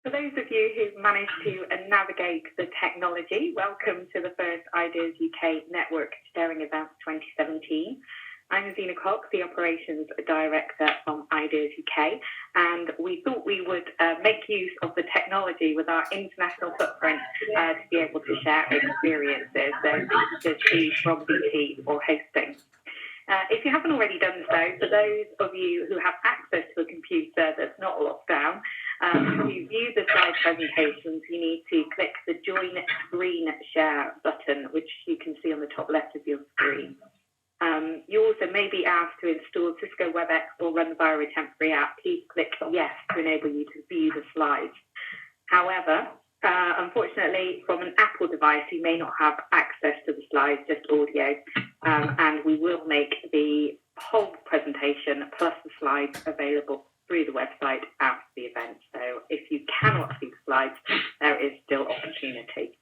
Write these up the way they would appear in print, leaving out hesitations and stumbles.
For those of you who've managed to navigate the technology, welcome to the first Ideas UK Network Sharing Event 2017. I'm Zena Cox, the Operations Director from Ideas UK, and we thought we would make use of the technology with our international footprint to be able to share experiences. So thanks to Steve from BT for hosting. If you haven't already done so, for those of you who have access to a computer that's not locked down, to view the slide presentations, you need to click the Join Screen Share button, which you can see on the top left of your screen. You also may be asked to install Cisco WebEx or run via a temporary app. Please click Yes to enable you to view the slides. However, unfortunately, from an Apple device, you may not have access to the slides, just audio, and we will make the whole presentation plus the slides available through the website after the event. So if you cannot see the slides, there is still opportunity.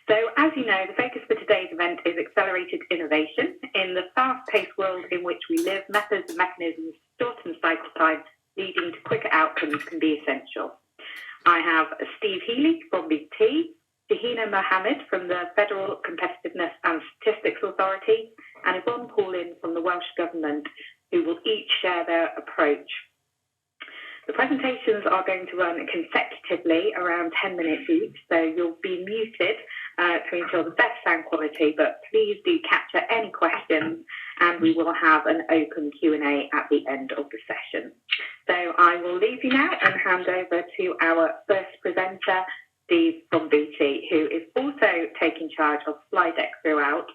So as you know, the focus for today's event is accelerated innovation. In the fast-paced world in which we live, methods and mechanisms to shorten cycle time leading to quicker outcomes can be essential. I have Steve Healy from BT, Shahina Mohammed from the Federal Competitiveness and Statistics Authority, and Yvonne Paulin from the Welsh Government, who will each share their approach. The presentations are going to run consecutively around 10 minutes each, so you'll be muted to ensure the best sound quality, but please do capture any questions and we will have an open Q&A at the end of the session. So I will leave you now and hand over to our first presenter, Steve from BT, who is also taking charge of slide deck throughout.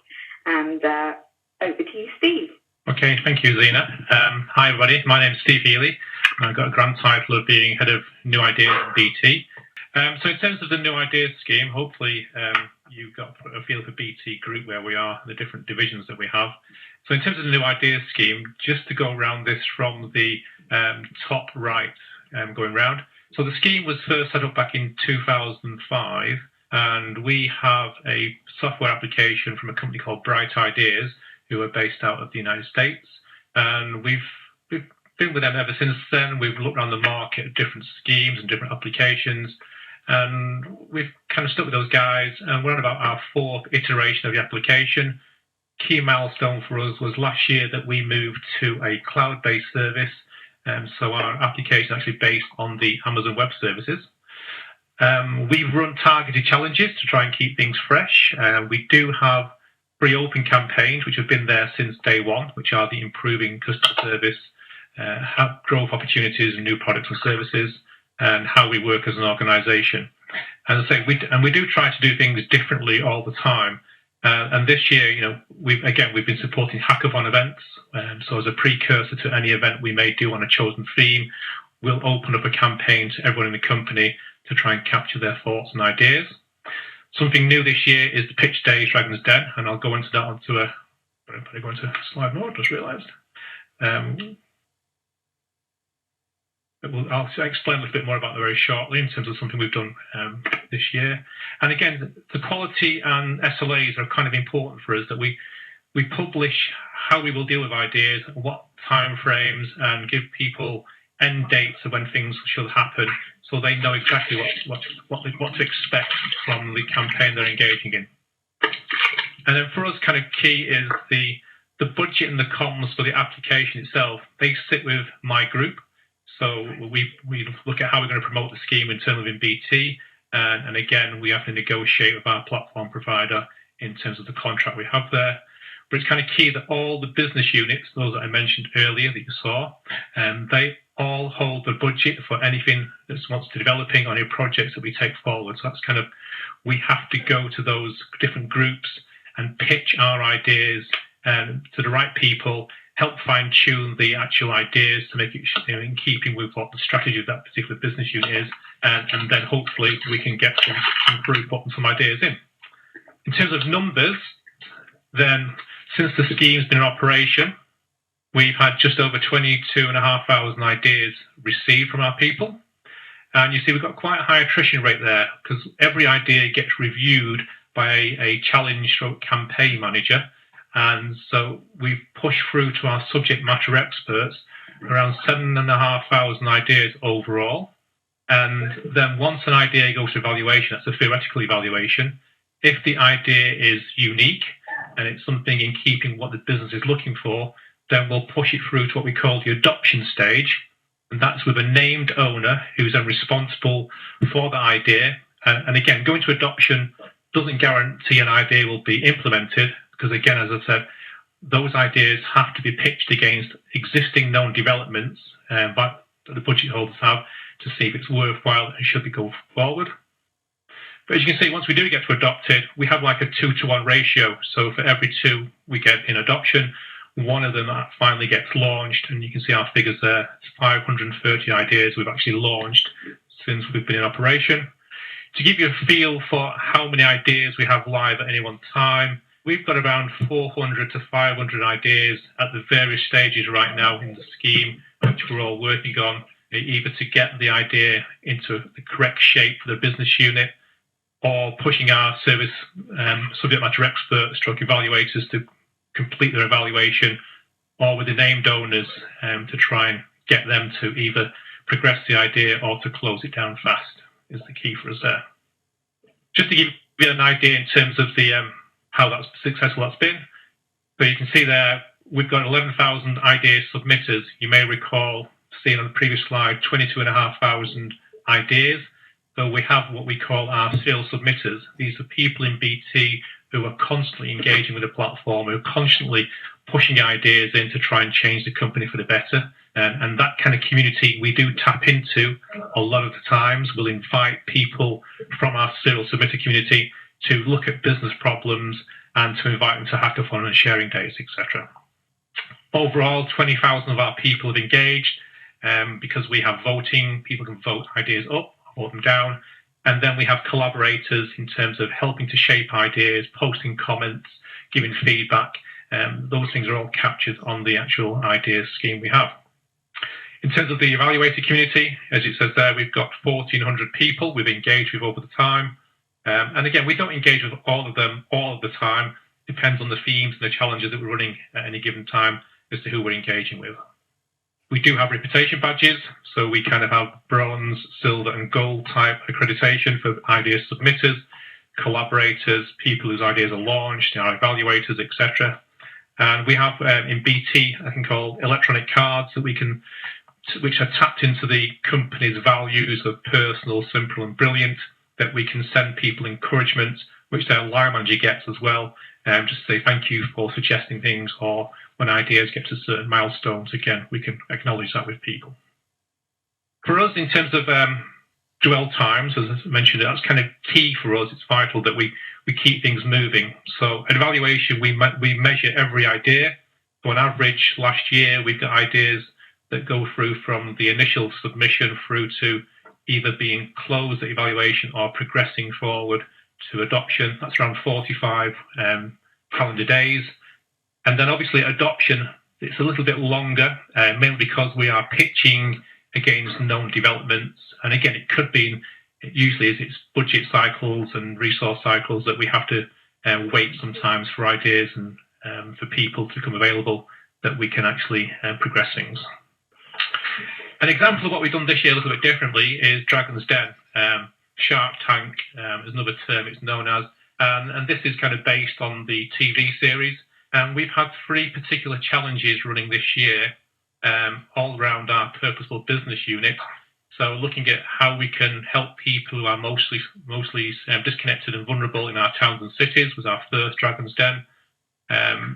And over to you, Steve. Okay, thank you, Zena. Hi, everybody. My name is Steve Healy. I've got a grand title of being Head of New Ideas at BT. So in terms of the New Ideas scheme, hopefully you've got a feel for BT Group, where we are, the different divisions that we have. So in terms of the New Ideas scheme, just to go around this from the top right, going round. So the scheme was first set up back in 2005, and we have a software application from a company called Bright Ideas, who are based out of the United States. And we've been with them ever since then. We've looked around the market at different schemes and different applications, and we've kind of stuck with those guys, and we're on about our fourth iteration of the application. Key milestone for us was last year that we moved to a cloud-based service, so our application is actually based on the Amazon Web Services. We've run targeted challenges to try and keep things fresh. We do have free open campaigns, which have been there since day one, which are the improving customer service, growth opportunities and new products and services, and how we work as an organisation. As I say, we do try to do things differently all the time. And this year, we've been supporting hackathon events. So as a precursor to any event we may do on a chosen theme, we'll open up a campaign to everyone in the company to try and capture their thoughts and ideas. Something new this year is the Pitch Days Dragon's Den, and I'll go into that onto a. Better go into slide mode. Just realised. I'll explain a little bit more about that very shortly in terms of something we've done this year. And again, the quality and SLAs are kind of important for us, that we publish how we will deal with ideas, what time frames, and give people end dates of when things should happen, so they know exactly what to expect from the campaign they're engaging in. And then for us, kind of key is the budget and the comms for the application itself. They sit with my group. So we look at how we're going to promote the scheme internally in BT, and again, we have to negotiate with our platform provider in terms of the contract we have there. But it's kind of key that all the business units, those that I mentioned earlier that you saw, they all hold the budget for anything that wants to developing on your projects that we take forward. So that's kind of, we have to go to those different groups and pitch our ideas to the right people, help fine-tune the actual ideas to make it in keeping with what the strategy of that particular business unit is, and then hopefully we can get some throughput and some ideas in. In terms of numbers, then since the scheme's been in operation, we've had just over 22,500 ideas received from our people. And you see we've got quite a high attrition rate there, because every idea gets reviewed by a challenge campaign manager. And so we've pushed through to our subject matter experts around 7,500 ideas overall. And then once an idea goes to evaluation, that's a theoretical evaluation. If the idea is unique and it's something in keeping with what the business is looking for, then we'll push it through to what we call the adoption stage. And that's with a named owner who's then responsible for the idea. And again, going to adoption doesn't guarantee an idea will be implemented, because again, as I said, those ideas have to be pitched against existing known developments that the budget holders have to see if it's worthwhile and should be go forward. But as you can see, once we do get to adopted, we have like a 2-to-1 ratio. So for every 2 we get in adoption, one of them finally gets launched, and you can see our figures there. It's 530 ideas we've actually launched since we've been in operation. To give you a feel for how many ideas we have live at any one time, we've got around 400 to 500 ideas at the various stages right now in the scheme, which we're all working on, either to get the idea into the correct shape for the business unit, or pushing our service subject matter experts, stroke evaluators, to complete their evaluation, or with the named owners to try and get them to either progress the idea or to close it down fast, is the key for us there. Just to give you an idea in terms of the how that's successful that's been. So you can see there, we've got 11,000 idea submitters. You may recall seeing on the previous slide, 22,500 ideas. So we have what we call our serial submitters. These are people in BT who are constantly engaging with the platform, who are constantly pushing ideas in to try and change the company for the better. And that kind of community we do tap into a lot of the times. We'll invite people from our serial submitter community to look at business problems and to invite them to hackathon and sharing days, etc. Overall, 20,000 of our people have engaged because we have voting. People can vote ideas up, vote them down. And then we have collaborators in terms of helping to shape ideas, posting comments, giving feedback. Those things are all captured on the actual ideas scheme we have. In terms of the evaluator community, as it says there, we've got 1,400 people we've engaged with over the time. And again, we don't engage with all of them all of the time. Depends on the themes and the challenges that we're running at any given time as to who we're engaging with. We do have reputation badges, so we kind of have bronze, silver and gold type accreditation for idea submitters, collaborators, people whose ideas are launched, our evaluators, etc. And we have in BT, I can call electronic cards that we can, which are tapped into the company's values of personal, simple and brilliant, that we can send people encouragement, which their line manager gets as well, just to say thank you for suggesting things, or when ideas get to certain milestones, again, we can acknowledge that with people. For us, in terms of dwell times, as I mentioned, that's kind of key for us. It's vital that we keep things moving. So at evaluation, we measure every idea. So on average, last year, we've got ideas that go through from the initial submission through to either being closed at evaluation or progressing forward to adoption. That's around 45 calendar days. And then obviously adoption, it's a little bit longer, mainly because we are pitching against known developments. And again, it could be, usually it's budget cycles and resource cycles that we have to wait sometimes for ideas and for people to come available that we can actually progress things. An example of what we've done this year a little bit differently is Dragon's Den. Shark Tank is another term it's known as. And this is kind of based on the TV series. And we've had 3 particular challenges running this year all around our purposeful business unit. So looking at how we can help people who are mostly disconnected and vulnerable in our towns and cities was our first Dragon's Den.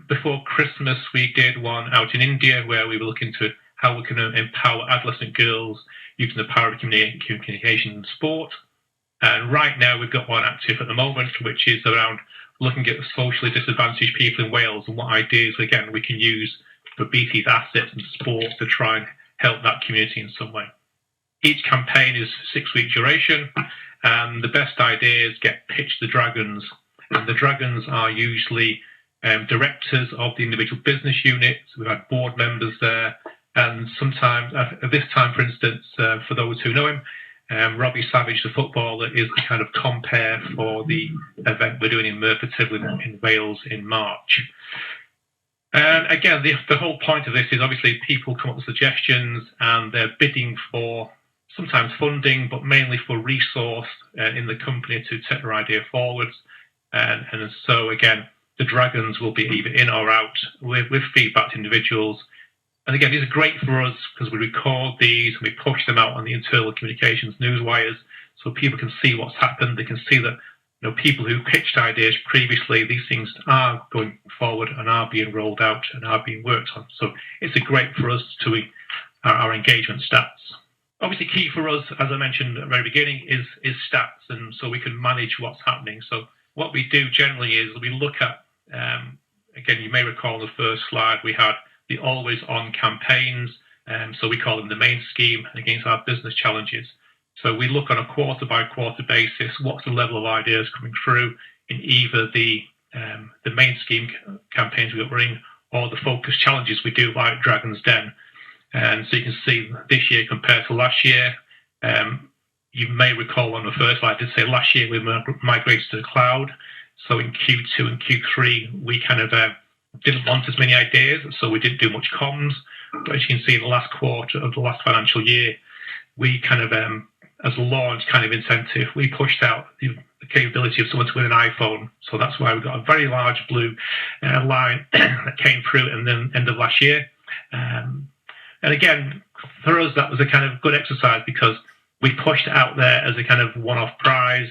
Before Christmas, we did one out in India where we were looking to how we can empower adolescent girls using the power of communication and sport. And right now we've got one active at the moment, which is around looking at socially disadvantaged people in Wales and what ideas, again, we can use for BT's assets and sport to try and help that community in some way. Each campaign is 6-week duration, and the best ideas get pitched to Dragons. And the Dragons are usually directors of the individual business units. We've had board members there. And sometimes, at this time, for instance, for those who know him, Robbie Savage, the footballer, is the kind of compere for the event we're doing in Merthyr Tydfil in Wales in March. And again, the whole point of this is obviously people come up with suggestions and they're bidding for sometimes funding, but mainly for resource in the company to take their idea forwards. And so again, the dragons will be either in or out with feedback to individuals. And again, these are great for us because we record these and we push them out on the internal communications newswires so people can see what's happened. They can see that people who pitched ideas previously, these things are going forward and are being rolled out and are being worked on. So it's a great for us to our engagement stats. Obviously, key for us, as I mentioned at the very beginning, is stats, and so we can manage what's happening. So what we do generally is we look at, again, you may recall the first slide, we had the always on campaigns, so we call them the main scheme against our business challenges. So we look on a quarter by quarter basis, what's the level of ideas coming through in either the main scheme campaigns we're running or the focus challenges we do like Dragon's Den. And so you can see this year compared to last year, you may recall on the first slide, I did say last year we migrated to the cloud. So in Q2 and Q3, we kind of didn't want as many ideas, so we didn't do much comms. But as you can see in the last quarter of the last financial year, we kind of, as a launch kind of incentive, we pushed out the capability of someone to win an iPhone. So that's why we got a very large blue line that came through at the end of last year. And again, for us, that was a kind of good exercise because we pushed it out there as a kind of one-off prize.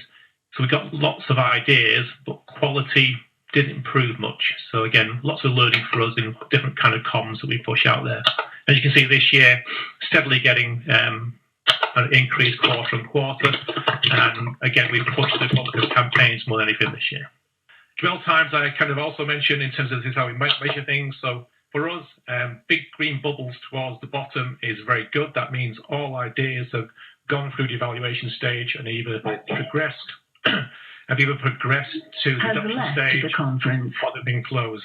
So we got lots of ideas, but quality didn't improve much. So again, lots of learning for us in different kind of comms that we push out there. As you can see this year, steadily getting an increase quarter on quarter. And again, we've pushed the focus campaigns more than anything this year. Dwell times I kind of also mentioned in terms of this is how we measure things. So for us, big green bubbles towards the bottom is very good. That means all ideas have gone through the evaluation stage and either progressed to the adoption stage or they've been closed.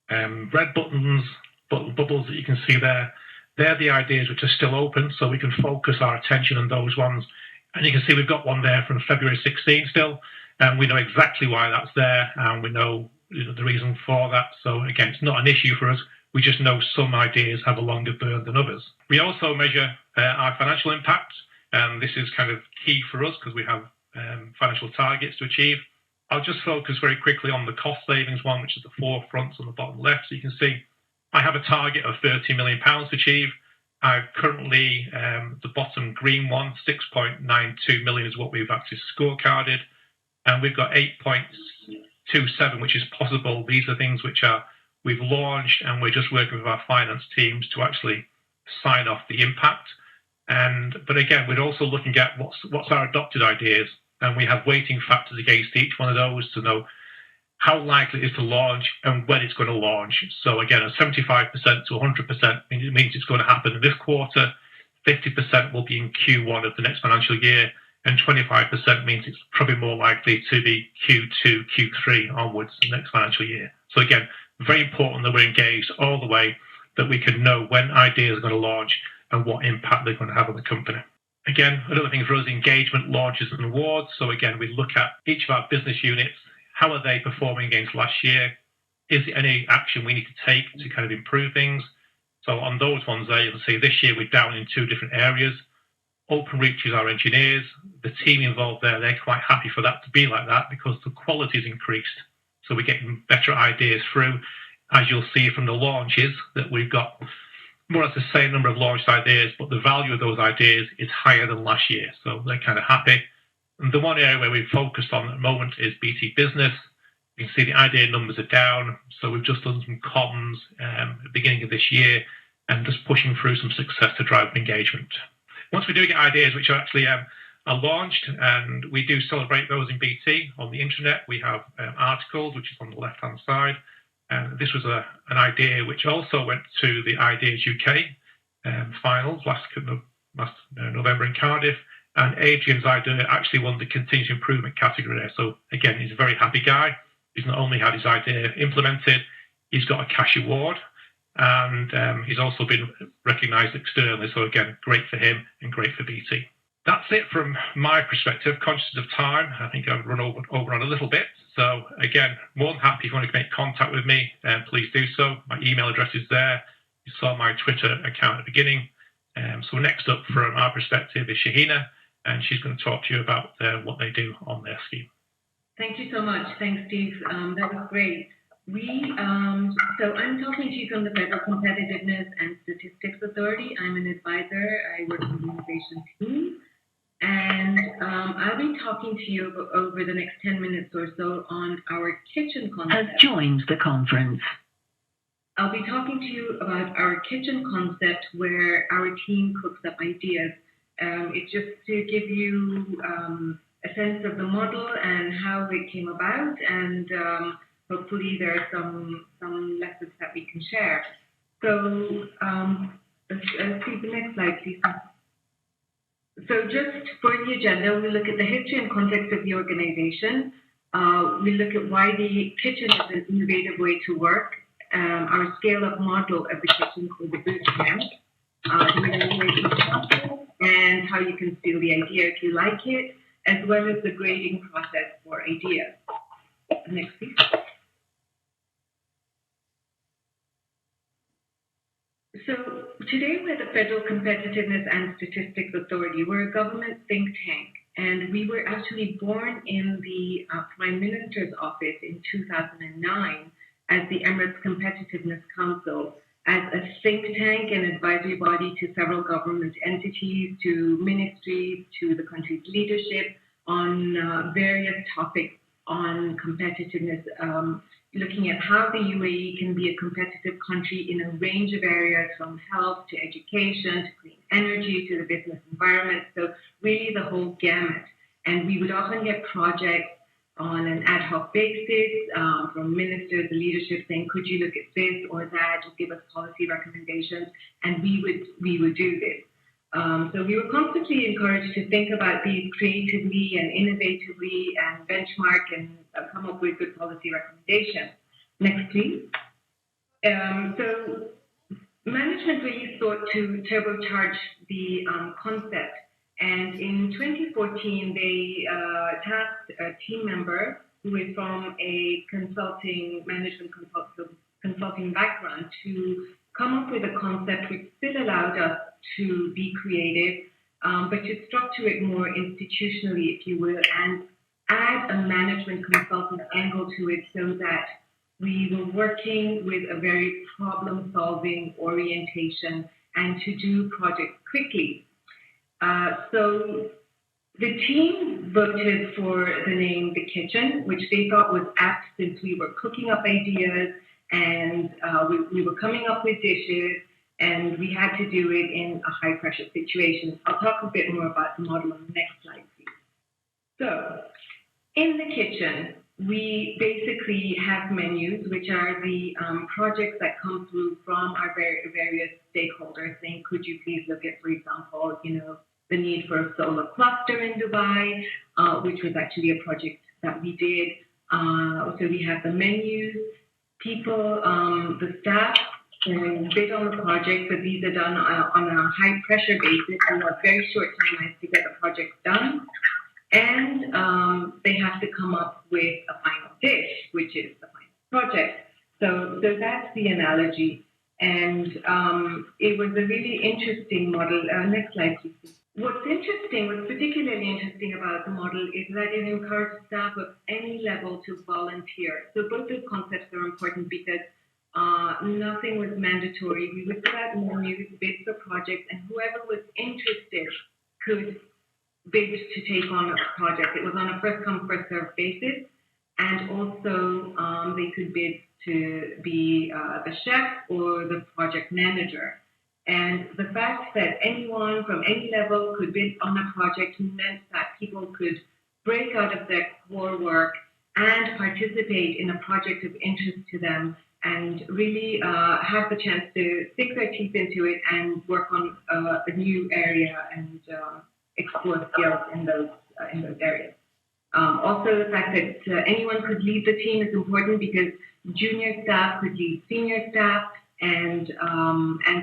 Red buttons, bubbles that you can see there, they're the ideas which are still open, so we can focus our attention on those ones. And you can see we've got one there from February 16 still, and we know exactly why that's there, and we know the reason for that. So again, it's not an issue for us. We just know some ideas have a longer burn than others. We also measure our financial impact, and this is kind of key for us because we have financial targets to achieve. I'll just focus very quickly on the cost savings one, which is the forefront on the bottom left. So you can see I have a target of £30 million to achieve. I've currently, the bottom green one, 6.92 million is what we've actually scorecarded. And we've got 8.27, which is possible. These are things which we've launched and we're just working with our finance teams to actually sign off the impact. But again, we're also looking at what's our adopted ideas. And we have weighting factors against each one of those to know how likely it is to launch and when it's going to launch. So again, a 75% to 100% means it's going to happen in this quarter. 50% will be in Q1 of the next financial year, and 25% means it's probably more likely to be Q2, Q3 onwards the next financial year. So again, very important that we're engaged all the way, that we can know when ideas are going to launch and what impact they're going to have on the company. Again, another thing for us, engagement, launches and awards. So again, we look at each of our business units. How are they performing against last year? Is there any action we need to take to kind of improve things? So on those ones there, you'll see this year we're down in 2 different areas. Openreach is our engineers. The team involved there, they're quite happy for that to be like that because the quality is increased. So we're getting better ideas through. As you'll see from the launches, that we've got more or less the same number of launched ideas, but the value of those ideas is higher than last year. So they're kind of happy. And the one area where we've focused on at the moment is BT Business. You can see the idea numbers are down. So we've just done some comms at the beginning of this year and just pushing through some success to drive engagement. Once we do get ideas which are actually are launched, and we do celebrate those in BT on the internet, we have articles, which is on the left-hand side. And this was an idea which also went to the Ideas UK finals last November in Cardiff. And Adrian's idea actually won the continuous improvement category there. So again, he's a very happy guy. He's not only had his idea implemented, he's got a cash award, and he's also been recognised externally. So again, great for him and great for BT. That's it from my perspective. Conscious of time, I think I've run over on a little bit. So again, more than happy if you want to make contact with me, please do so. My email address is there. You saw my Twitter account at the beginning. So next up from our perspective is Shahina, and she's going to talk to you about what they do on their scheme. Thank you so much. Thanks, Steve. That was great. So I'm talking to you from the Federal Competitiveness and Statistics Authority. I'm an advisor. I work in the innovation team. And I'll be talking to you over the next 10 minutes or so on our kitchen concept. Has joined the conference. I'll be talking to you about our kitchen concept where our team cooks up ideas. It's just to give you a sense of the model and how it came about, and hopefully there are some lessons that we can share. So let's see the next slide, please. So just for the agenda, we look at the history and context of the organization. We look at why the kitchen is an innovative way to work, our scale-up model of the kitchen called the boot camp, the evaluation process, and how you can steal the idea if you like it, as well as the grading process for ideas. Next, please. So today we're the Federal Competitiveness and Statistics Authority. We're a government think tank, and we were actually born in the Prime Minister's office in 2009 as the Emirates Competitiveness Council, as a think tank and advisory body to several government entities, to ministries, to the country's leadership on various topics on competitiveness, looking at how the UAE can be a competitive country in a range of areas, from health to education to clean energy to the business environment. So really the whole gamut. And we would often get projects on an ad hoc basis from ministers, the leadership saying, could you look at this or that, or give us policy recommendations, and we would do this. So we were constantly encouraged to think about these creatively and innovatively and benchmark and come up with good policy recommendations. Next, please. So management really sought to turbocharge the concept. And in 2014, they tasked a team member who is from a management consulting background to come up with a concept which still allowed us to be creative, but to structure it more institutionally, if you will, and add a management consultant angle to it so that we were working with a very problem-solving orientation and to do projects quickly. So the team voted for the name The Kitchen, which they thought was apt since we were cooking up ideas and we were coming up with dishes, and we had to do it in a high-pressure situation. I'll talk a bit more about the model on the next slide, please. So in the kitchen, we basically have menus, which are the projects that come through from our various stakeholders, saying, could you please look at, for example, the need for a solar cluster in Dubai, which was actually a project that we did. So we have the menus, people, the staff, bid on the project, but these are done on a high-pressure basis and a very short timelines to get the project done. And they have to come up with a final dish, which is the final project. So that's the analogy. And it was a really interesting model. Next slide, please. What's particularly interesting about the model is that it encourages staff of any level to volunteer. So both those concepts are important because nothing was mandatory. We would put out menus, bid for projects, and whoever was interested could bid to take on a project. It was on a first-come, first-served basis, and also they could bid to be the chef or the project manager. And the fact that anyone from any level could bid on a project meant that people could break out of their core work and participate in a project of interest to them and really have the chance to sink their teeth into it and work on a new area and explore skills in those areas. Also, the fact that anyone could lead the team is important because junior staff could lead senior staff, and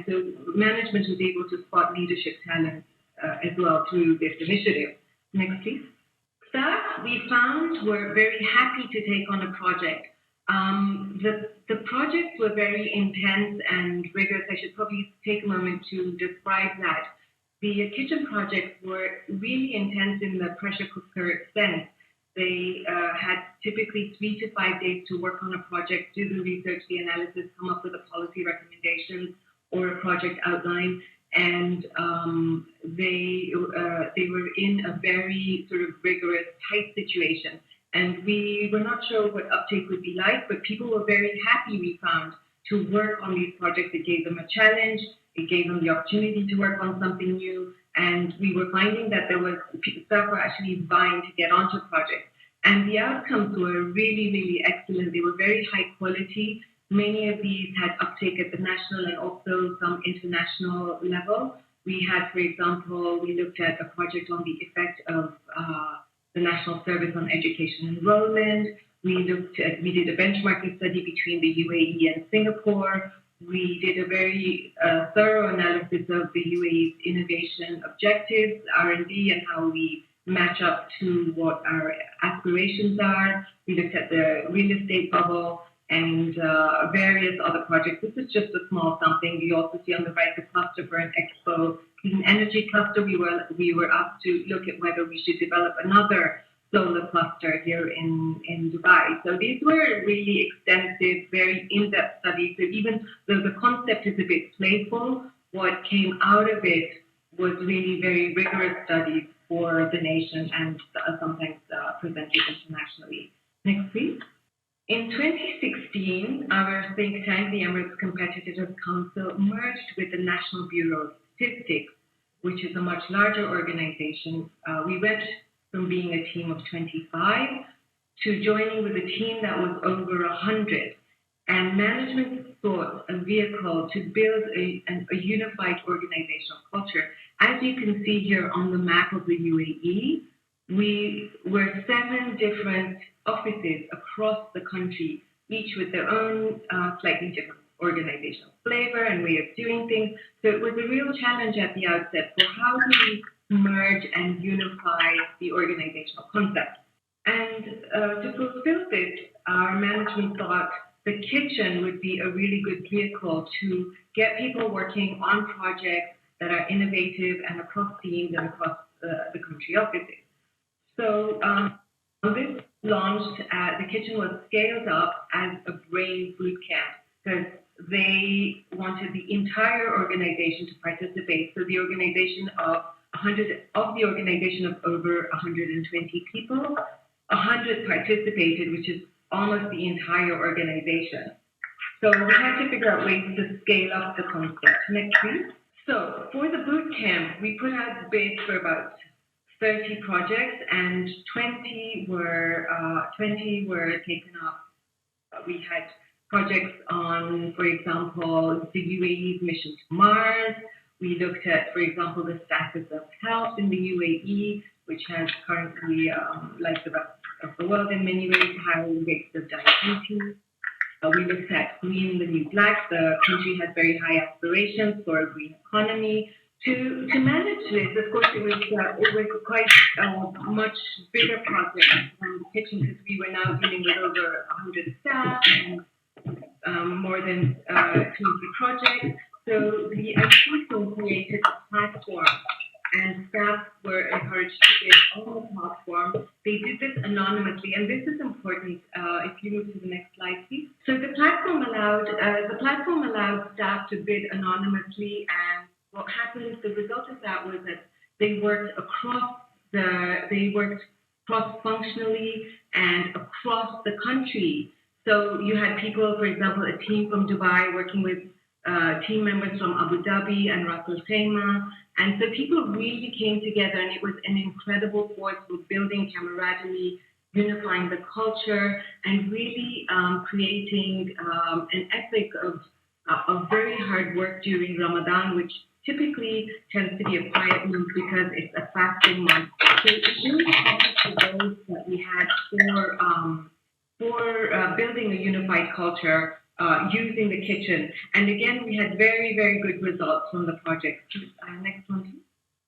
so management was able to spot leadership talent as well through this initiative. Next, please. Staff, we found, were very happy to take on a project The projects were very intense and rigorous. I should probably take a moment to describe that. The kitchen projects were really intense in the pressure cooker sense. They had typically 3 to 5 days to work on a project, do the research, the analysis, come up with a policy recommendation or a project outline. And they were in a very sort of rigorous, tight situation. And we were not sure what uptake would be like, but people were very happy, we found, to work on these projects. It gave them a challenge. It gave them the opportunity to work on something new. And we were finding that staff were actually vying to get onto projects. And the outcomes were really, really excellent. They were very high quality. Many of these had uptake at the national and also some international level. We had, for example, we looked at a project on the effect of the National Service on Education Enrollment. We did a benchmarking study between the UAE and Singapore. We did a very thorough analysis of the UAE's innovation objectives, R&D, and how we match up to what our aspirations are. We looked at the real estate bubble and various other projects. This is just a small something. You also see on the right the Cluster Burn Expo Clean Energy Cluster. We were asked to look at whether we should develop another solar cluster here in Dubai. So these were really extensive, very in-depth studies. So even though the concept is a bit playful, what came out of it was really very rigorous studies for the nation and sometimes presented internationally. Next, please. In 2016, our think tank, the Emirates Competitiveness Council, merged with the National Bureau of Statistics, which is a much larger organization. We went from being a team of 25 to joining with a team that was over 100. And management sought a vehicle to build a unified organizational culture. As you can see here on the map of the UAE, we were 7 different offices across the country, each with their own slightly different organizational flavor and way of doing things. So it was a real challenge at the outset for how do we merge and unify the organizational concept. And to fulfill this, our management thought the kitchen would be a really good vehicle to get people working on projects that are innovative and across teams and across the country offices. So this launched, the kitchen was scaled up as a brain boot camp because they wanted the entire organization to participate. So the organization of over 120 people, 100 participated, which is almost the entire organization. So we had to figure out ways to scale up the concept. Next, please. So for the boot camp, we put out the bid for about 30 projects, and 20 were taken up. We had projects on, for example, the UAE's mission to Mars. We looked at, for example, the status of health in the UAE, which has currently, like the rest of the world in many ways, high rates of diabetes. We looked at Green the New Black. The country has very high aspirations for a green economy. To manage this, of course, it was quite a much bigger project from the kitchen because we were now dealing with over 100 staff and more than 20 projects. So the IT team created a platform, and staff were encouraged to bid on the platform. They did this anonymously, and this is important. If you move to the next slide, please. So the platform allowed staff to bid anonymously, and what happened, the result of that was that they worked cross-functionally and across the country. So you had people, for example, a team from Dubai working with team members from Abu Dhabi and Ras Al Khaimah. And so people really came together, and it was an incredible force with building camaraderie, unifying the culture, and really creating an ethic of very hard work during Ramadan, which typically tends to be a quiet month because it's a fasting month. So it's really the goals that we had for building a unified culture using the kitchen. And again, we had very, very good results from the project. Next one, please.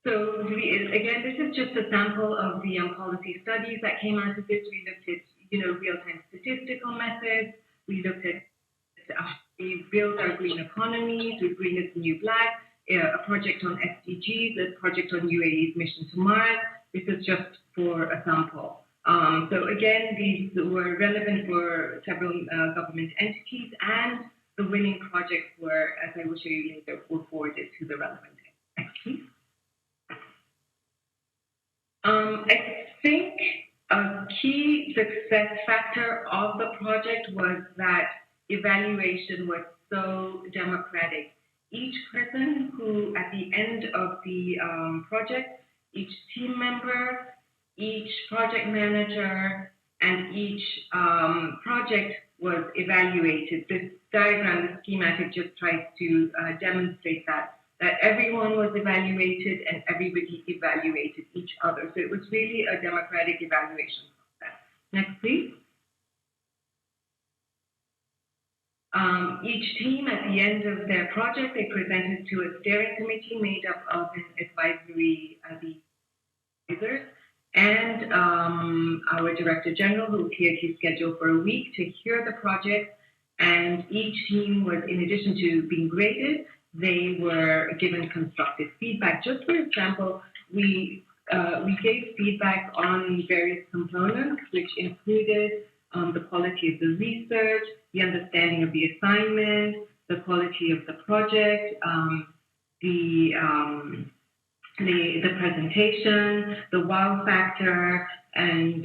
So again, this is just a sample of the policy studies that came out of this. We looked at, real-time statistical methods. We looked at we built our green economies, we Green is the New Black, a project on SDGs, a project on UAE's mission to Mars. This is just for a sample. So again, these were relevant for several government entities, and the winning projects were, as I will show you later, were forwarded to the relevant entities. Next, please. I think a key success factor of the project was that evaluation was so democratic. Each person who, at the end of the project, each team member, each project manager, and each project was evaluated. This diagram, the schematic, just tries to demonstrate that everyone was evaluated and everybody evaluated each other. So it was really a democratic evaluation process. Next, please. Each team, at the end of their project, they presented to a steering committee made up of an advisory advisors and our Director General, who appeared his schedule for a week to hear the project. And each team was, in addition to being graded, they were given constructive feedback. Just for example, we gave feedback on various components, which included the quality of the research, the understanding of the assignment, the quality of the project, the presentation, the wow factor, and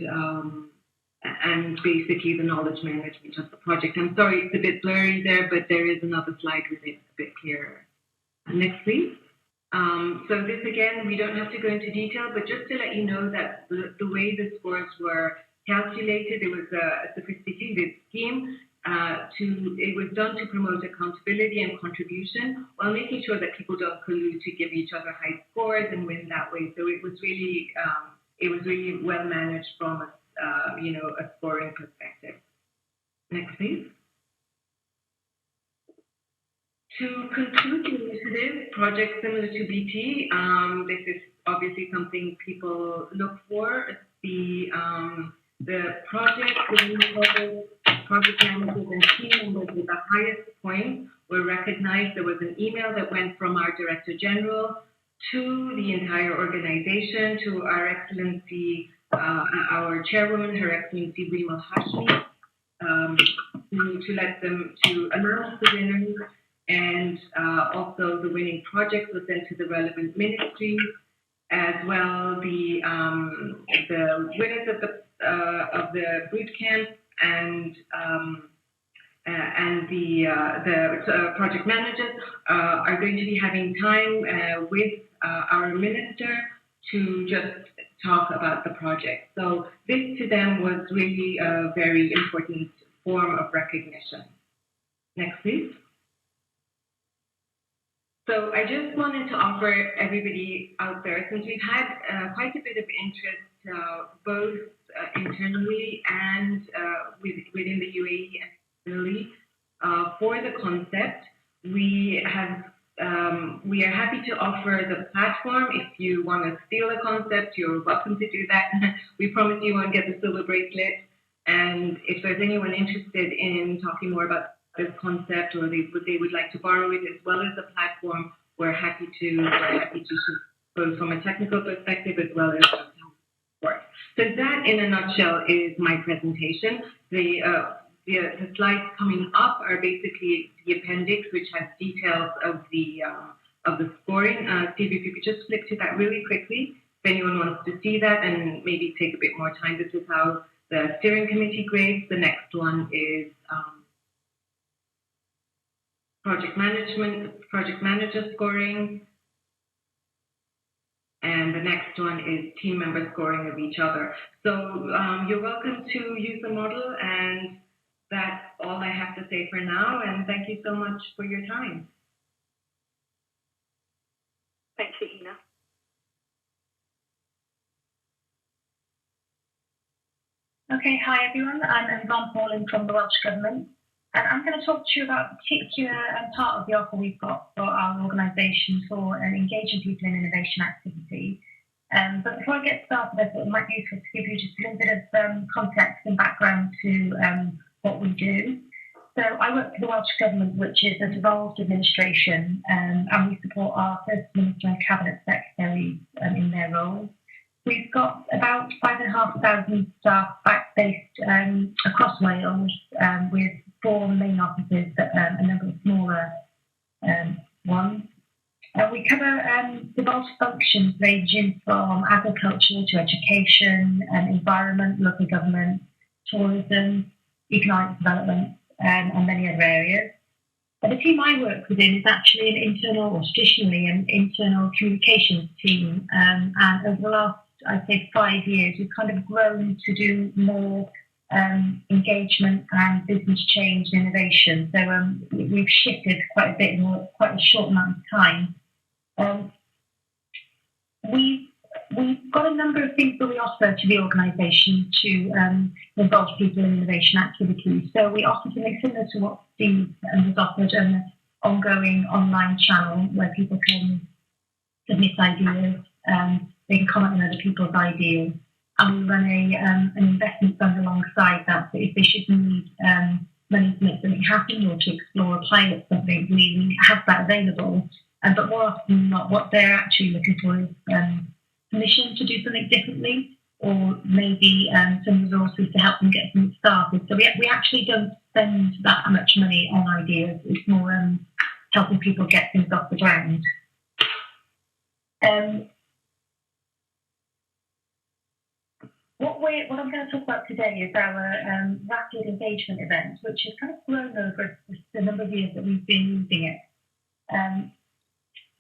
basically the knowledge management of the project. I'm sorry, it's a bit blurry there, but there is another slide with it a bit clearer. Next, please. So this, again, we don't have to go into detail, but just to let you know that the way the scores were calculated, it was a sophisticated scheme. It was done to promote accountability and contribution while making sure that people don't collude to give each other high scores and win that way. So it was really well managed from a scoring perspective. Next, please. To conclude the initiative, projects similar to BT, this is obviously something people look for. The project, project managers and team members with the highest points were recognized. There was an email that went from our Director General to the entire organization, to Our Excellency, our Chairwoman, Her Excellency Rima Hashmi, to announce the winners, and also the winning project was sent to the relevant ministries, as well the winners of the boot camp and the project managers are going to be having time with our minister to just talk about the project. So this to them was really a very important form of recognition. Next, please. So I just wanted to offer everybody out there, since we've had quite a bit of interest both internally and within the UAE externally for the concept, we are happy to offer the platform. If you want to steal a concept, you're welcome to do that. We promise you won't get the silver bracelet. And if there's anyone interested in talking more about this concept, or they would like to borrow it as well as the platform, we're happy to both from a technical perspective as well as support. So that, in a nutshell, is my presentation. The slides coming up are basically the appendix, which has details of the scoring. Steve, if you could just flip to that really quickly, if anyone wants to see that and maybe take a bit more time. This is how the steering committee grades. The next one is project manager scoring, and the next one is team member scoring of each other. So you're welcome to use the model, and that's all I have to say for now, and thank you so much for your time. Thank you, Hina. Okay, hi everyone, I'm Yvonne Pauling from the Welsh Government. And I'm going to talk to you about a particular part of the offer we've got for our organisation for engaging people in innovation activity. But before I get started, I thought it might be useful to give you just a little bit of context and background to what we do. So I work for the Welsh Government, which is a devolved administration, and we support our First Minister and Cabinet Secretary in their roles. We've got about 5,500 staff based across Wales, with 4 main offices, but a number of smaller ones. We cover devolved functions ranging from agriculture to education, environment, local government, tourism, economic development, and many other areas. But the team I work within is actually traditionally an internal communications team. And over the last, I'd say, 5 years, we've kind of grown to do more engagement and business change and innovation. So we've shifted quite a bit in quite a short amount of time. We've got a number of things that we offer to the organisation to involve people in innovation activities. So we offer something similar to what Steve has offered, an ongoing online channel where people can submit ideas, they can comment on other people's ideas, and we run an investment fund alongside that. So if they should need money to make something happen or to explore a pilot something, we have that available. But more often than not, what they're actually looking for is permission to do something differently, or maybe some resources to help them get something started. So we actually don't spend that much money on ideas. It's more helping people get things off the ground. What I'm going to talk about today is our rapid engagement event, which has kind of grown over the number of years that we've been using it.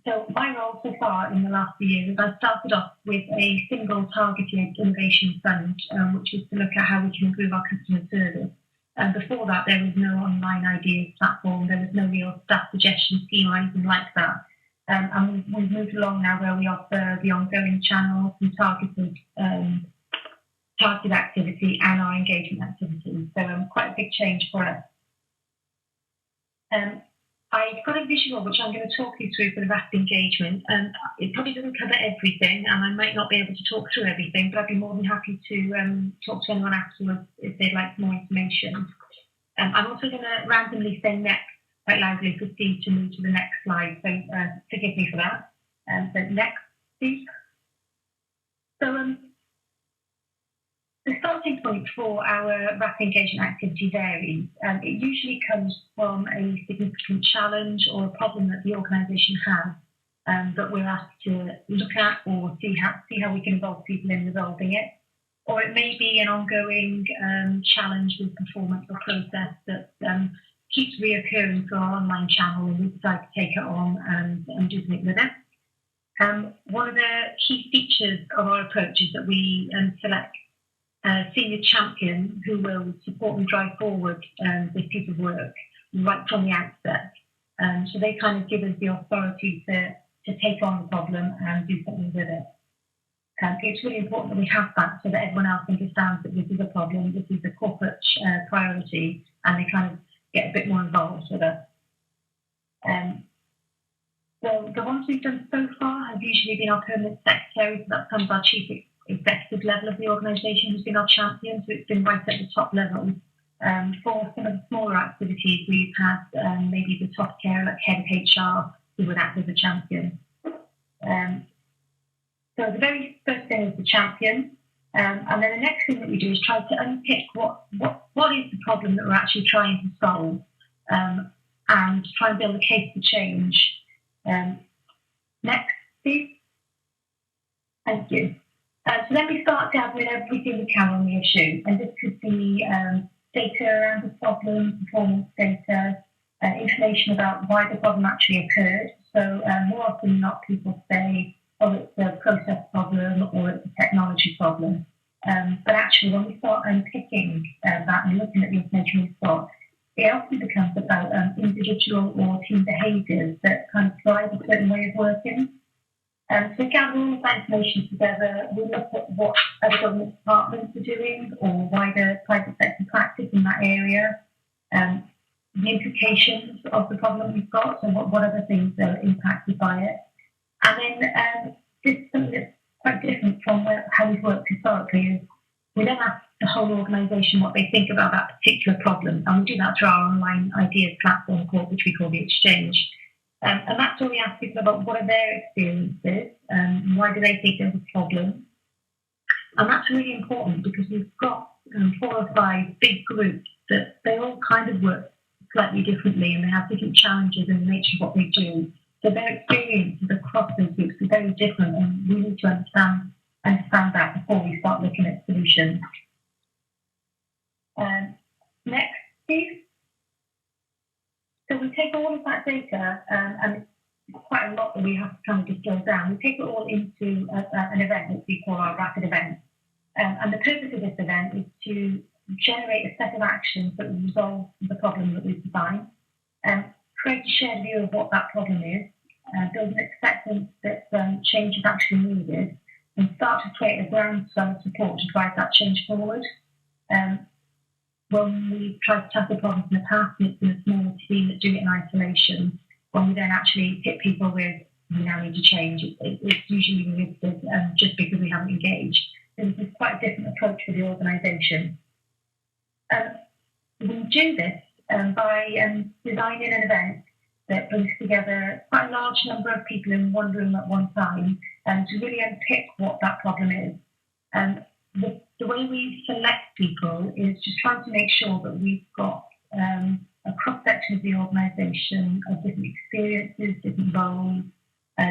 So my role so far in the last few years is I started off with a single targeted innovation fund, which is to look at how we can improve our customer service. Before that, there was no online ideas platform, there was no real staff suggestion scheme or anything like that. And we've moved along now where we offer the ongoing channels and targeted activity and our engagement activities. So quite a big change for us. I've got a visual which I'm going to talk you through for the rapid engagement. It probably doesn't cover everything, and I might not be able to talk through everything, but I'd be more than happy to talk to anyone afterwards if they'd like more information. I'm also going to randomly say next quite loudly for Steve to move to the next slide, so forgive me for that. So next, Steve. So the starting point for our rapid engagement activity varies. It usually comes from a significant challenge or a problem that the organisation has that we're asked to look at or see how we can involve people in resolving it. Or it may be an ongoing challenge with performance or process that keeps reoccurring through our online channel, and we decide to take it on and do something with it. One of the key features of our approach is that we select a senior champion who will support and drive forward this piece of work right from the outset. So they kind of give us the authority to take on the problem and do something with it. It's really important that we have that so that everyone else understands that this is a problem, this is a corporate priority, and they kind of get a bit more involved with us. So the ones we've done so far have usually been our permanent secretary, so that's kind of our chief executive level of the organisation who's been our champion, so it's been right at the top level. For some of the smaller activities, we've had maybe the top care, like head of HR, who would act as a champion. So the very first thing is the champion, and then the next thing that we do is try to unpick what is the problem that we're actually trying to solve, and try and build a case for change. Next, please. Thank you. So then we start gathering everything we can on the issue, and this could be data around the problem, performance data, information about why the problem actually occurred. So more often than not, people say, oh, it's a process problem or it's a technology problem. But actually, when we start unpicking that and looking at the information we've got, it often becomes about individual or team behaviours that kind of drive a certain way of working. So we gather all that information together, we look at what other government departments are doing or wider private sector practice in that area, the implications of the problem we've got, so what other things are impacted by it. And then this is something that's quite different from how we've worked historically. Is we then ask the whole organisation what they think about that particular problem. And we do that through our online ideas platform, which we call the Exchange. And that's where we ask people about what are their experiences, why do they think there's a problem. And that's really important because we've got 4 or 5 big groups that they all kind of work slightly differently and they have different challenges in the nature of what they do. So their experiences across those groups are very different, and we need to understand that before we start looking at solutions. Next, Steve. So we take all of that data, and it's quite a lot that we have to kind of distill down. We take it all into an event that we call our rapid event. And the purpose of this event is to generate a set of actions that will resolve the problem that we've defined, create a shared view of what that problem is, build an acceptance that change is actually needed, and start to create a groundswell of support to drive that change forward. When we try to tackle problems in the past, it's in a small team that do it in isolation. When we then actually hit people with, we now need to change, it's usually resisted just because we haven't engaged. So this is quite a different approach for the organisation. We do this by designing an event that brings together quite a large number of people in one room at one time to really unpick what that problem is. The way we select people is just trying to make sure that we've got a cross-section of the organisation of different experiences, different roles,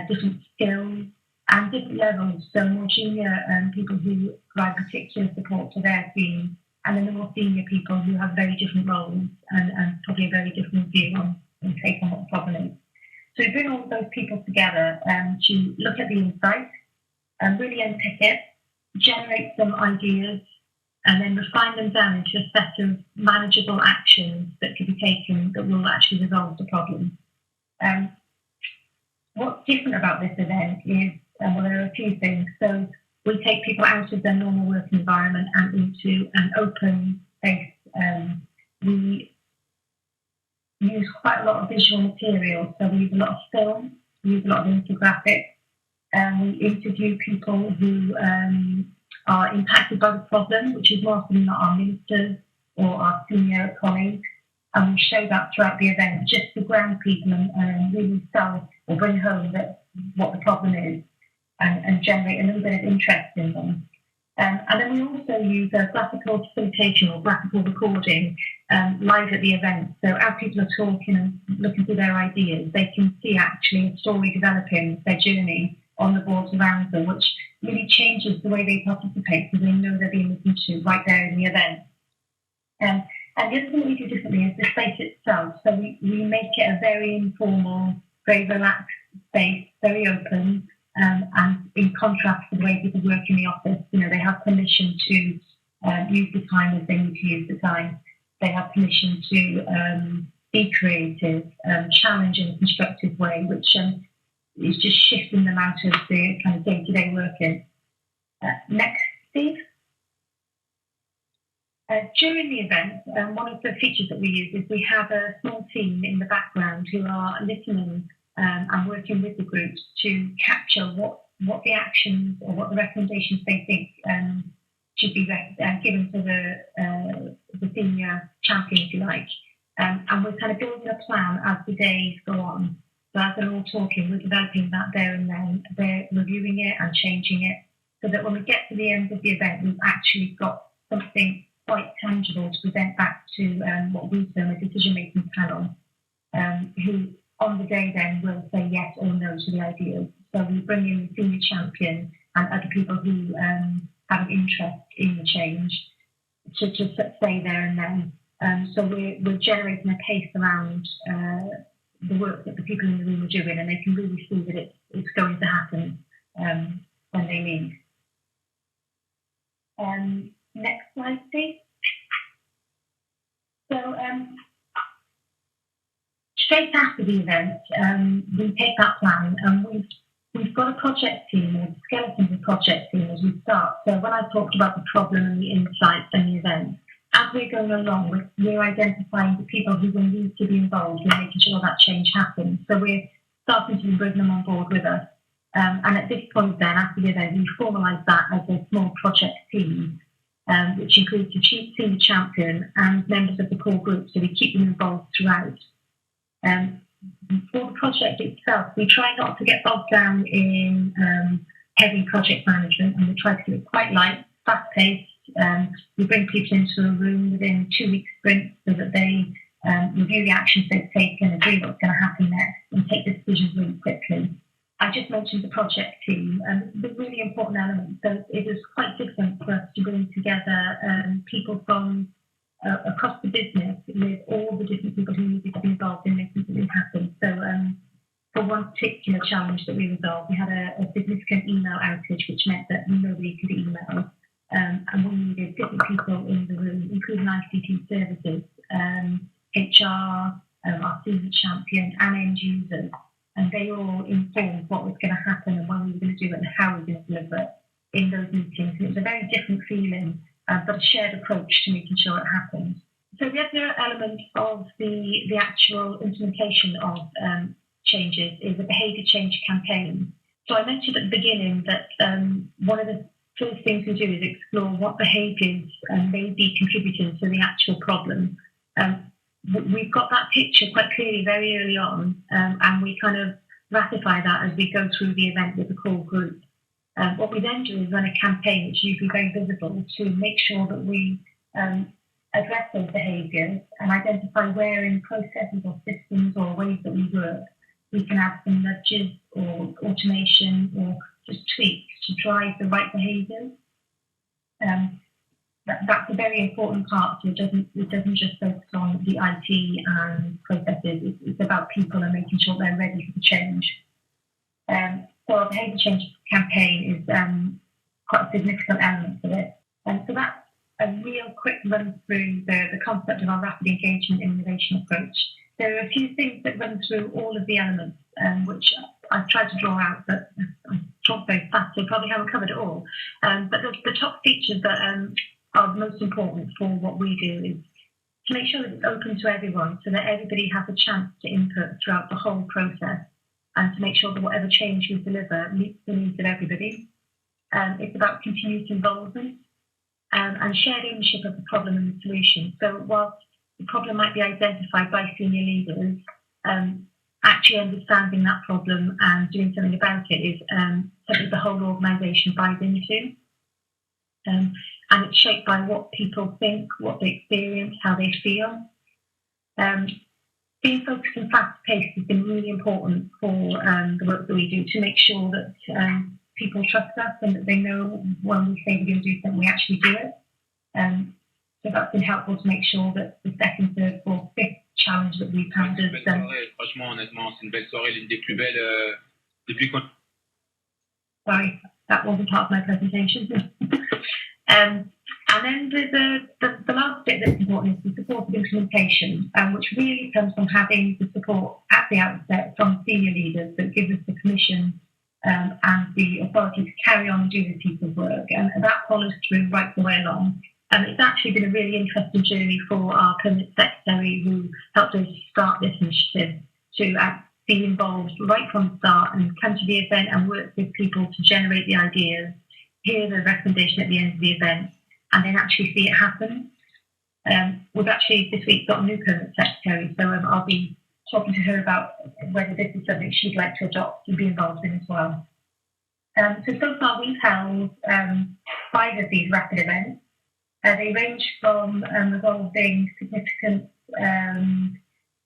different skills, and different levels. So more junior people who provide particular support to their team, and then the more senior people who have very different roles and probably a very different view on and take on what the problem is. So we bring all of those people together to look at the insight and really unpick it, generate some ideas, and then refine them down into a set of manageable actions that can be taken that will actually resolve the problem. What's different about this event is, well, there are a few things. So we take people out of their normal work environment and into an open space. We use quite a lot of visual material. So we use a lot of film, we use a lot of infographics, and we interview people who are impacted by the problem, which is more often not our ministers or our senior colleagues. And we show that throughout the event just to ground people and really sell or bring home what the problem is and generate a little bit of interest in them. And then we also use a graphical facilitation or graphical recording live at the event. So as people are talking and looking through their ideas, they can see actually a story developing their journey on the boards around them, which really changes the way they participate because they know they're being listened to right there in the event. And the other thing we do differently is the space itself. So we make it a very informal, very relaxed space, very open, and in contrast to the way people work in the office, they have permission to use the time as they need to use the time. They have permission to be creative, challenge in a constructive way, which is just shifting them out of the kind of day-to-day working. Next, Steve. During the event, one of the features that we use is we have a small team in the background who are listening and working with the groups to capture what the actions or what the recommendations they think should be given to the senior champion, if you like. And we're kind of building a plan as the days go on. So as they're all talking, we're developing that there and then. They're reviewing it and changing it so that when we get to the end of the event, we've actually got something quite tangible to present back to what we term a decision-making panel, who on the day then will say yes or no to the ideas. So we bring in the senior champion and other people who have an interest in the change to say there and then. So we're generating a pace around the work that the people in the room are doing, and they can really see that it's going to happen when they leave. Next slide, please. So straight after the event, we take that plan and we've got a project team, or skeletons of project team as we start. So when I talked about the problem and the insights and the event, as we're going along, we're identifying the people who will need to be involved in making sure that change happens. So we're starting to bring them on board with us. And at this point then, after the event, we formalise that as a small project team. which includes the chief senior champion and members of the core group, so we keep them involved throughout. For the project itself, we try not to get bogged down in heavy project management, and we try to keep it quite light, fast-paced. We bring people into a room within 2-week sprints so that they review the actions they've taken, agree what's going to happen next, and take decisions really quickly. I just mentioned the project team, and the really important element. So it was quite different for us to bring together people from across the business with all the different people who needed to be involved in making something happen. So for one particular challenge that we resolved, we had a significant email outage, which meant that nobody could email. And we needed different people in the room, including ICT services, HR, our senior champion, and end users. And they all informed what was going to happen and when we were going to do it and how we were going to deliver it in those meetings. And it was a very different feeling, but a shared approach to making sure it happened. So the other element of the actual implementation of changes is a behaviour change campaign. So I mentioned at the beginning that one of the first things we do is explore what behaviours may be contributing to the actual problem. We've got that picture quite clearly very early on, and we kind of ratify that as we go through the event with the core group. What we then do is run a campaign, which is usually very visible, to make sure that we address those behaviours and identify where in processes or systems or ways that we work we can add some nudges or automation or just tweaks to drive the right behaviours. That's a very important part. So it doesn't just focus on the IT and processes. It's about people and making sure they're ready for the change. So our behaviour change campaign is quite a significant element of it. And so that's a real quick run through the concept of our rapid engagement innovation approach. There are a few things that run through all of the elements, which I've tried to draw out, but I've talked very fast, so probably haven't covered it all. But the top features that are most important for what we do is to make sure that it's open to everyone so that everybody has a chance to input throughout the whole process and to make sure that whatever change we deliver meets the needs of everybody. It's about continuous involvement and shared ownership of the problem and the solution. So whilst the problem might be identified by senior leaders, actually understanding that problem and doing something about it is something the whole organisation buys into. And it's shaped by what people think, what they experience, how they feel. Being focused and fast-paced has been really important for the work that we do to make sure that people trust us and that they know when we say we're going to do something, we actually do it. So that's been helpful to make sure that the second, third, fourth, fifth challenge that we've had is... Franchement, honnêtement, c'est une belle soirée, l'une des plus belles depuis qu'on... Sorry, that wasn't part of my presentation. And then the last bit that's important is the support of implementation, which really comes from having the support at the outset from senior leaders that gives us the permission and the authority to carry on and do the people's work. And that follows through right the way along. And it's actually been a really interesting journey for our permanent secretary who helped us start this initiative to be involved right from the start and come to the event and work with people to generate the ideas, hear the recommendation at the end of the event, and then actually see it happen. We've actually this week got a new permanent secretary, so I'll be talking to her about whether this is something she'd like to adopt and be involved in as well. So far we've held 5 of these rapid events. They range from resolving significant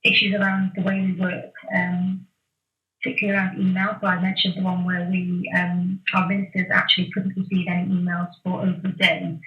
issues around the way we work, particularly around email. So I mentioned the one where our ministers actually couldn't receive any emails for over a day.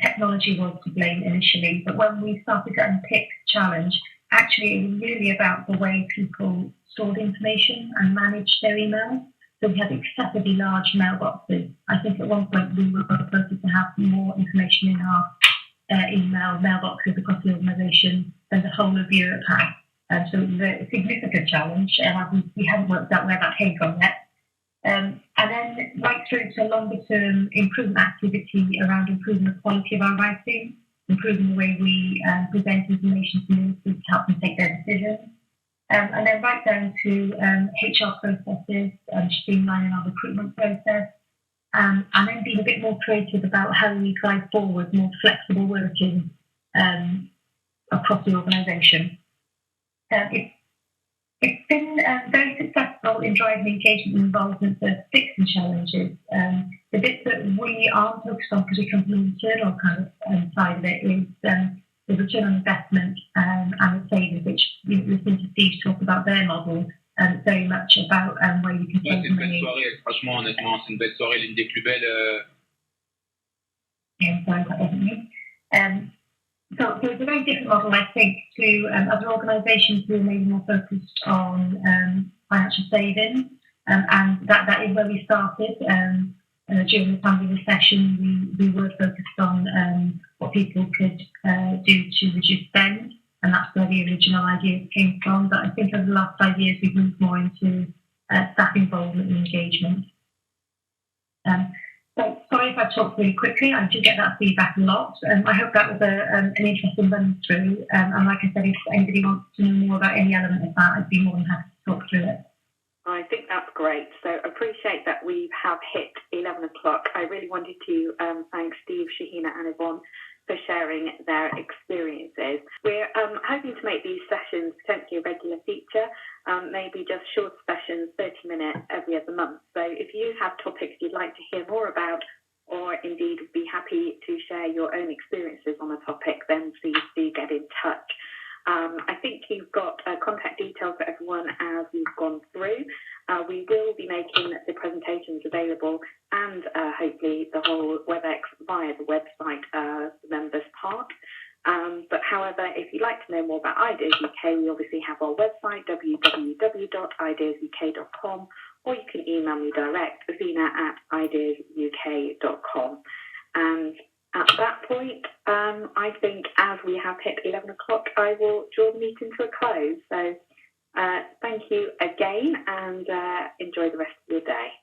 Technology was to blame initially, but when we started to unpick the challenge, actually it was really about the way people stored information and managed their emails. So we had excessively large mailboxes. I think at one point we were supposed to have more information in our email mailboxes across the organisation than the whole of Europe had. So it was a significant challenge, and we haven't worked out where that came from yet. And then right through to longer-term improvement activity around improving the quality of our writing, improving the way we present information to ministers to help them take their decisions. And then right down to HR processes, streamlining our recruitment process, and then being a bit more creative about how we drive forward more flexible working across the organisation. It's been very successful in driving engagement and involvement for fixing challenges. The bit that we aren't focused on because we come from the internal kind of side of it is the return on investment and the savings, which we listen to Steve talk about their model, very much about where you can Ouais, save c'est une belle money. soirée, franchement, honnêtement, c'est une belle soirée, l'une des plus belles. Yeah, sorry, that wasn't me. So it's a very different model, I think, to other organisations who are maybe more focused on financial savings, and that is where we started. During the pandemic recession, we were focused on what people could do to reduce spend, and that's where the original idea came from. But I think over the last 5 years, we've moved more into staff involvement and engagement. So sorry if I talked really quickly. I do get that feedback a lot. I hope that was an interesting run through. And like I said, if anybody wants to know more about any element of that, I'd be more than happy to talk through it. I think that's great. So appreciate that we have hit 11 o'clock. I really wanted to thank Steve, Shahina and Yvonne for sharing their experiences. We're hoping to make these sessions potentially a regular feature, maybe just short sessions, 30 minutes every other month. So if you have topics you'd like to hear more about, or indeed would be happy to share your own experiences on a topic, then please do get in touch. I think you've got contact details for everyone as we've gone through. We will be making the presentations available and hopefully the whole WebEx via the website members part. But however, if you'd like to know more about Ideas UK, we obviously have our website, www.ideasuk.com, or you can email me direct, zina@ideasuk.com. And at that point, I think as we have hit 11 o'clock, I will draw the meeting to a close. So thank you again and enjoy the rest of your day.